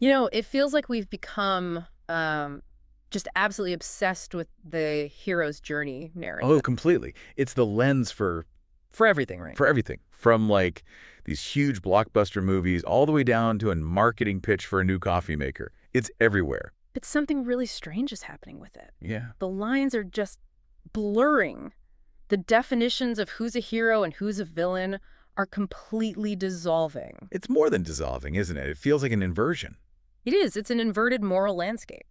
It feels like we've become just absolutely obsessed with the hero's journey Oh, narrative. completely. It's the lens For everything, right? for everything, from like these huge blockbuster movies all the way down to a marketing pitch for a new coffee maker. It's everywhere. But something really strange is happening with it. Yeah. The lines are just blurring. The definitions of who's a hero and who's a villain are completely dissolving. It's more than dissolving, isn't it? It feels like an inversion. It is. It's an inverted moral landscape.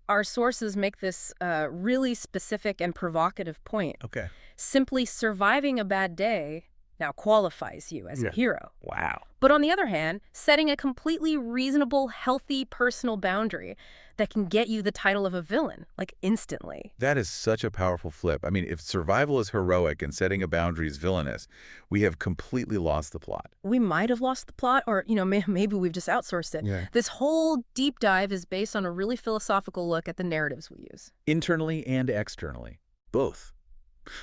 Our sources make this really specific and provocative point. Okay. Simply surviving a bad day now qualifies you as a Yeah. hero. Wow. But on the other hand, setting a completely reasonable, healthy personal boundary that can get you the title of a villain, like instantly. That is such a powerful flip. I mean, if survival is heroic and setting a boundary is villainous, we have completely lost the plot. We might have lost the plot, or, maybe we've just outsourced it. Yeah. This whole deep dive is based on a really philosophical look at the narratives we use. Internally and externally. Both.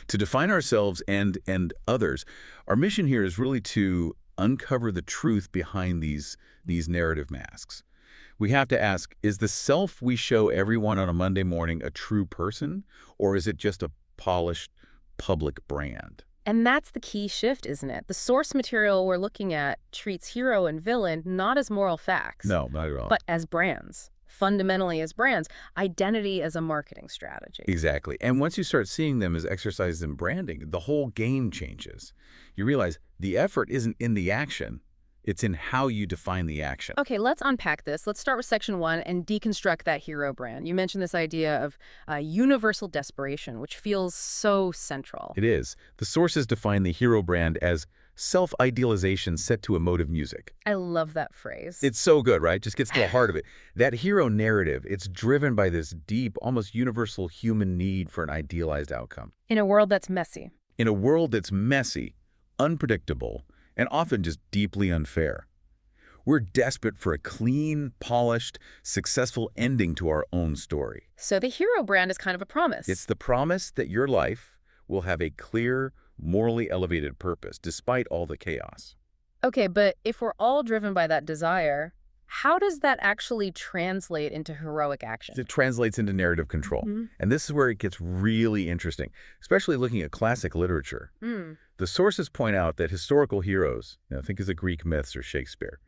To define ourselves and others, our mission here is really to uncover the truth behind these narrative masks. We have to ask, is the self we show everyone on a Monday morning a true person, or is it just a polished public brand? And that's the key shift, isn't it? The source material we're looking at treats hero and villain not as moral facts, No, not at all. but as brands. Fundamentally as brands, identity as a marketing strategy. Exactly. And once you start seeing them as exercises in branding, the whole game changes. You realize the effort isn't in the action, it's in how you define the action. Okay, let's unpack this. Let's start with section 1 and deconstruct that hero brand. You mentioned this idea of universal desperation, which feels so central. It is. The sources define the hero brand as self-idealization set to emotive music. I love that phrase. It's so good, right? Just gets to the heart of it. That hero narrative, it's driven by this deep, almost universal human need for an idealized outcome. In a world that's messy. In a world that's messy, unpredictable, and often just deeply unfair. We're desperate for a clean, polished, successful ending to our own story. So the hero brand is kind of a promise. It's the promise that your life will have a clear, morally elevated purpose, despite all the chaos. Okay, but if we're all driven by that desire, how does that actually translate into heroic action? It translates into narrative control. And this is where it gets really interesting, especially looking at classic literature. The sources point out that historical heroes, think of the Greek myths or Shakespeare,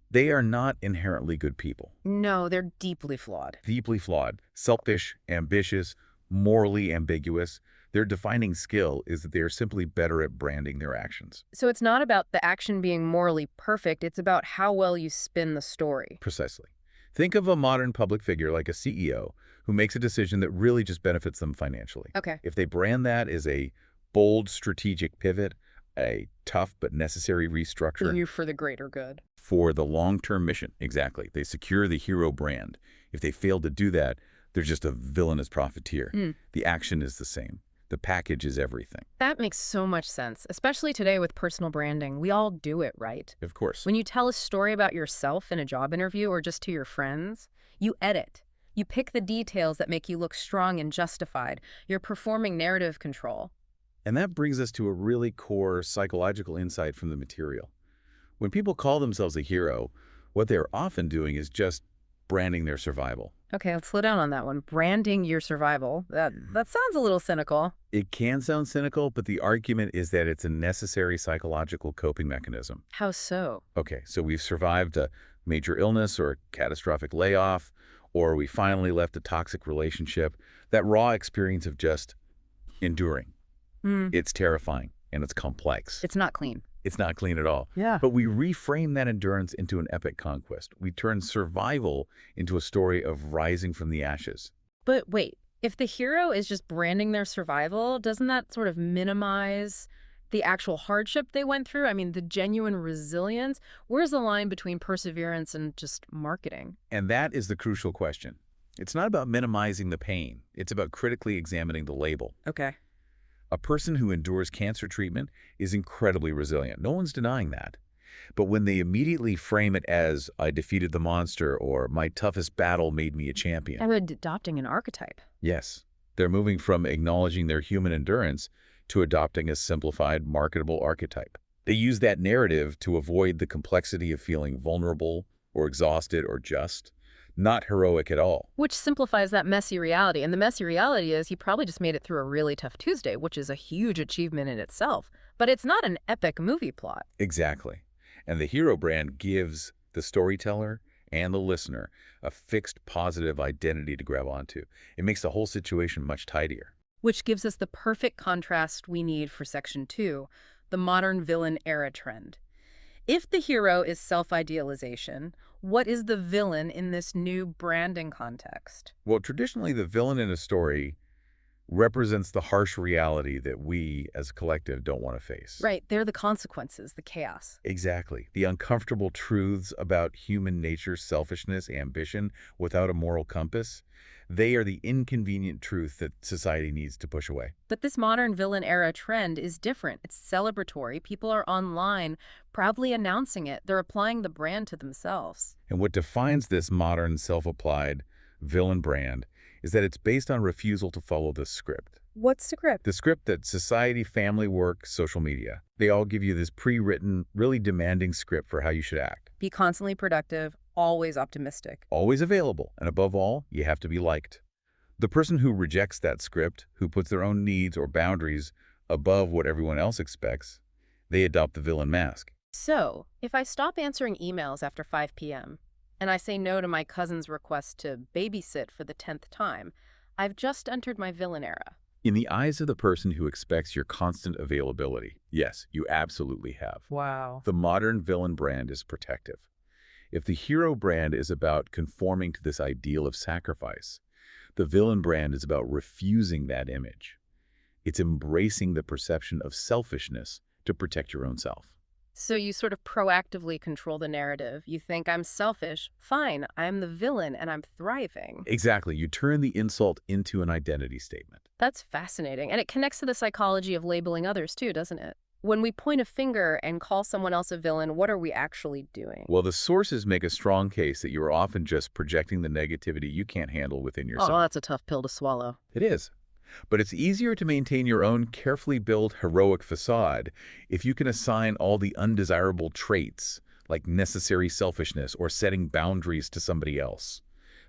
they are not inherently good people. No, they're deeply flawed. Deeply flawed, selfish, ambitious, morally ambiguous. Their defining skill is that they are simply better at branding their actions. So it's not about the action being morally perfect, it's about how well you spin the story. Precisely. Think of a modern public figure like a CEO who makes a decision that really just benefits them financially. Okay. If they brand that as a bold strategic pivot, a tough but necessary restructure You for the greater good. for the long-term mission, exactly, they secure the hero brand. If they fail to do that, they're just a villainous profiteer. The action is the same. The package is everything. That makes so much sense, especially today with personal branding. We all do it, right? Of course. When you tell a story about yourself in a job interview or just to your friends, you edit. You pick the details that make you look strong and justified. You're performing narrative control. And that brings us to a really core psychological insight from the material. When people call themselves a hero, what they're often doing is just branding their survival. Okay, let's slow down on that one. Branding your survival. That sounds a little cynical. It can sound cynical, but the argument is that it's a necessary psychological coping mechanism. How so? Okay, so we've survived a major illness or a catastrophic layoff, or we finally left a toxic relationship. That raw experience of just enduring. It's terrifying and it's complex. It's not clean. It's not clean at all. Yeah. But we reframe that endurance into an epic conquest. We turn survival into a story of rising from the ashes. But wait, if the hero is just branding their survival, doesn't that sort of minimize the actual hardship they went through? I mean, the genuine resilience? Where's the line between perseverance and just marketing? And that is the crucial question. It's not about minimizing the pain. It's about critically examining the label. Okay. A person who endures cancer treatment is incredibly resilient. No one's denying that. But when they immediately frame it as, I defeated the monster, or my toughest battle made me a champion. I'm adopting an archetype. Yes, they're moving from acknowledging their human endurance to adopting a simplified, marketable archetype. They use that narrative to avoid the complexity of feeling vulnerable or exhausted or just. Not heroic at all. Which simplifies that messy reality. And the messy reality is he probably just made it through a really tough Tuesday, which is a huge achievement in itself. But it's not an epic movie plot. Exactly. And the hero brand gives the storyteller and the listener a fixed positive identity to grab onto. It makes the whole situation much tidier. Which gives us the perfect contrast we need for Section 2, the modern villain era trend. If the hero is self-idealization, what is the villain in this new branding context? Well, traditionally, the villain in a story represents the harsh reality that we, as a collective, don't want to face. Right, they're the consequences, the chaos. Exactly. The uncomfortable truths about human nature's selfishness, ambition, without a moral compass. They are the inconvenient truth that society needs to push away. But this modern villain era trend is different. It's celebratory. People are online proudly announcing it. They're applying the brand to themselves. And what defines this modern self-applied villain brand is that it's based on refusal to follow the script. What's script? The script that society, family, work, social media, they all give you this pre-written, really demanding script for how you should act. Be constantly productive, always optimistic. Always available, and above all, you have to be liked. The person who rejects that script, who puts their own needs or boundaries above what everyone else expects, they adopt the villain mask. So, if I stop answering emails after 5 p.m., and I say no to my cousin's request to babysit for the 10th time, I've just entered my villain era. In the eyes of the person who expects your constant availability, yes, you absolutely have. Wow. The modern villain brand is protective. If the hero brand is about conforming to this ideal of sacrifice, the villain brand is about refusing that image. It's embracing the perception of selfishness to protect your own self. So you sort of proactively control the narrative. You think I'm selfish. Fine, I'm the villain and I'm thriving. Exactly. You turn the insult into an identity statement. That's fascinating. And it connects to the psychology of labeling others too, doesn't it? When we point a finger and call someone else a villain, what are we actually doing? Well, the sources make a strong case that you are often just projecting the negativity you can't handle within yourself. Oh, that's a tough pill to swallow. It is. But it's easier to maintain your own carefully built heroic facade if you can assign all the undesirable traits, like necessary selfishness or setting boundaries, to somebody else.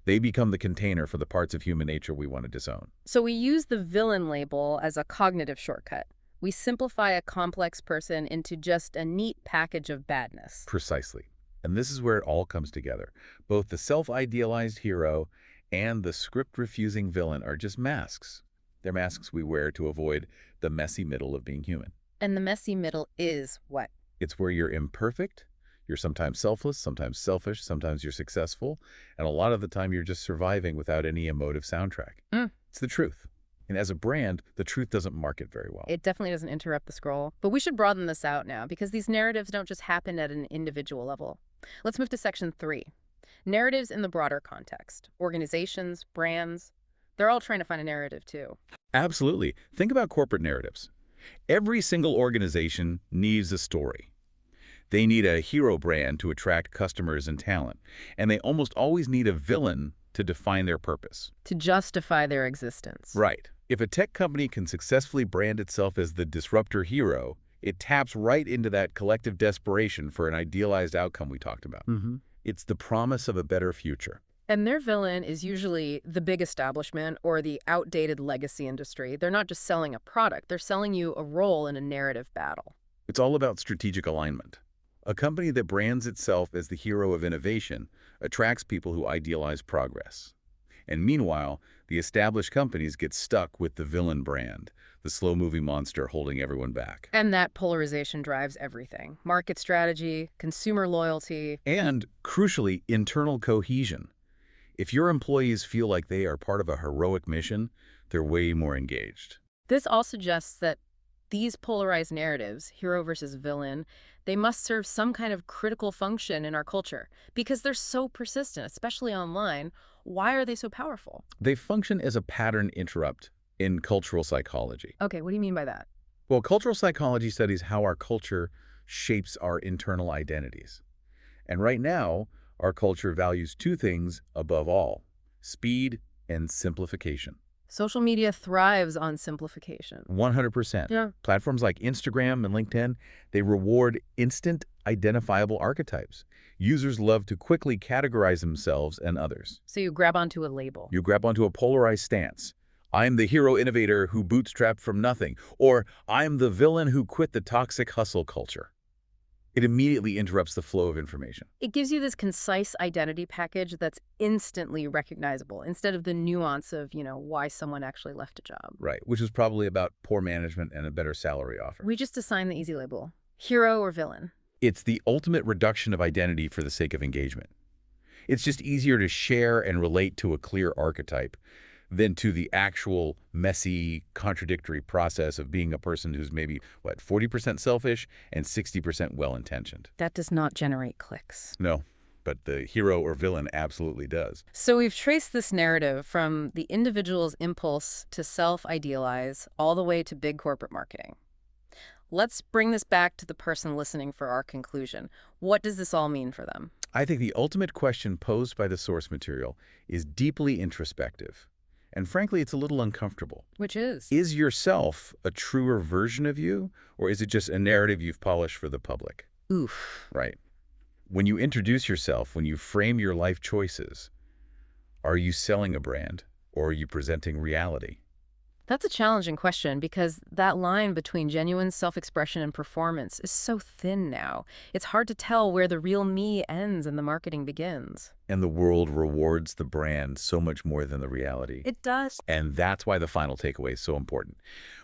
They become the container for the parts of human nature we want to disown. So we use the villain label as a cognitive shortcut. We simplify a complex person into just a neat package of badness. Precisely. And this is where it all comes together. Both the self-idealized hero and the script-refusing villain are just masks. They're masks we wear to avoid the messy middle of being human. And the messy middle is what? It's where you're imperfect, you're sometimes selfless, sometimes selfish, sometimes you're successful, and a lot of the time you're just surviving without any emotive soundtrack. It's the truth. And as a brand, the truth doesn't market very well. It definitely doesn't interrupt the scroll. But we should broaden this out now, because these narratives don't just happen at an individual level. Let's move to Section 3. Narratives in the broader context. Organizations, brands, they're all trying to find a narrative too. Absolutely. Think about corporate narratives. Every single organization needs a story. They need a hero brand to attract customers and talent, and they almost always need a villain to define their purpose. To justify their existence. Right. If a tech company can successfully brand itself as the disruptor hero, it taps right into that collective desperation for an idealized outcome we talked about. It's the promise of a better future. And their villain is usually the big establishment or the outdated legacy industry. They're not just selling a product, they're selling you a role in a narrative battle. It's all about strategic alignment. A company that brands itself as the hero of innovation attracts people who idealize progress. And meanwhile, the established companies get stuck with the villain brand, the slow-moving monster holding everyone back. And that polarization drives everything. Market strategy, consumer loyalty. And, crucially, internal cohesion. If your employees feel like they are part of a heroic mission, they're way more engaged. This all suggests that these polarized narratives, hero versus villain, they must serve some kind of critical function in our culture because they're so persistent, especially online. Why are they so powerful? They function as a pattern interrupt in cultural psychology. Okay, what do you mean by that? Well, cultural psychology studies how our culture shapes our internal identities. And right now, our culture values two things above all: speed and simplification. Social media thrives on simplification. 100%. Yeah. Platforms like Instagram and LinkedIn, they reward instant identifiable archetypes. Users love to quickly categorize themselves and others. So you grab onto a label. You grab onto a polarized stance. I'm the hero innovator who bootstrapped from nothing, or I'm the villain who quit the toxic hustle culture. It immediately interrupts the flow of information. It gives you this concise identity package that's instantly recognizable instead of the nuance of, why someone actually left a job. Right, which is probably about poor management and a better salary offer. We just assign the easy label, hero or villain. It's the ultimate reduction of identity for the sake of engagement. It's just easier to share and relate to a clear archetype than to the actual messy, contradictory process of being a person who's maybe, 40% selfish and 60% well-intentioned. That does not generate clicks. No, but the hero or villain absolutely does. So we've traced this narrative from the individual's impulse to self-idealize all the way to big corporate marketing. Let's bring this back to the person listening for our conclusion. What does this all mean for them? I think the ultimate question posed by the source material is deeply introspective. And frankly, it's a little uncomfortable. Which is? Is yourself a truer version of you, or is it just a narrative you've polished for the public? Oof. Right. When you introduce yourself, when you frame your life choices, are you selling a brand, or are you presenting reality? That's a challenging question because that line between genuine self-expression and performance is so thin now. It's hard to tell where the real me ends and the marketing begins. And the world rewards the brand so much more than the reality. It does. And that's why the final takeaway is so important.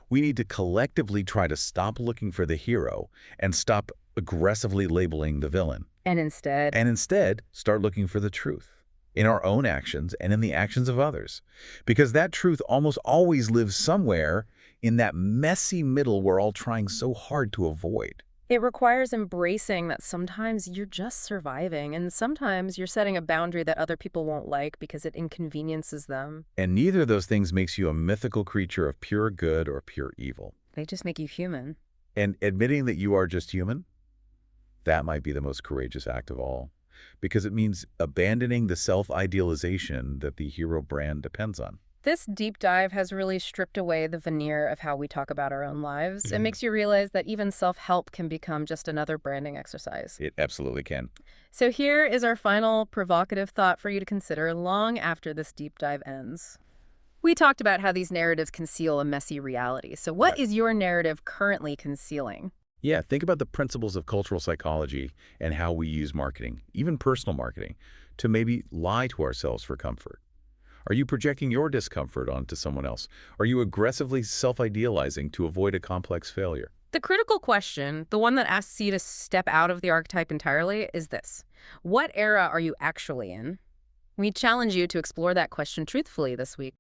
We need to collectively try to stop looking for the hero and stop aggressively labeling the villain. And instead start looking for the truth in our own actions and in the actions of others. Because that truth almost always lives somewhere in that messy middle we're all trying so hard to avoid. It requires embracing that sometimes you're just surviving and sometimes you're setting a boundary that other people won't like because it inconveniences them. And neither of those things makes you a mythical creature of pure good or pure evil. They just make you human. And admitting that you are just human, that might be the most courageous act of all. Because it means abandoning the self-idealization that the hero brand depends on. This deep dive has really stripped away the veneer of how we talk about our own lives. It makes you realize that even self-help can become just another branding exercise. It absolutely can. So here is our final provocative thought for you to consider long after this deep dive ends. We talked about how these narratives conceal a messy reality. So what is your narrative currently concealing? Yeah, think about the principles of cultural psychology and how we use marketing, even personal marketing, to maybe lie to ourselves for comfort. Are you projecting your discomfort onto someone else? Are you aggressively self-idealizing to avoid a complex failure? The critical question, the one that asks you to step out of the archetype entirely, is this. What era are you actually in? We challenge you to explore that question truthfully this week.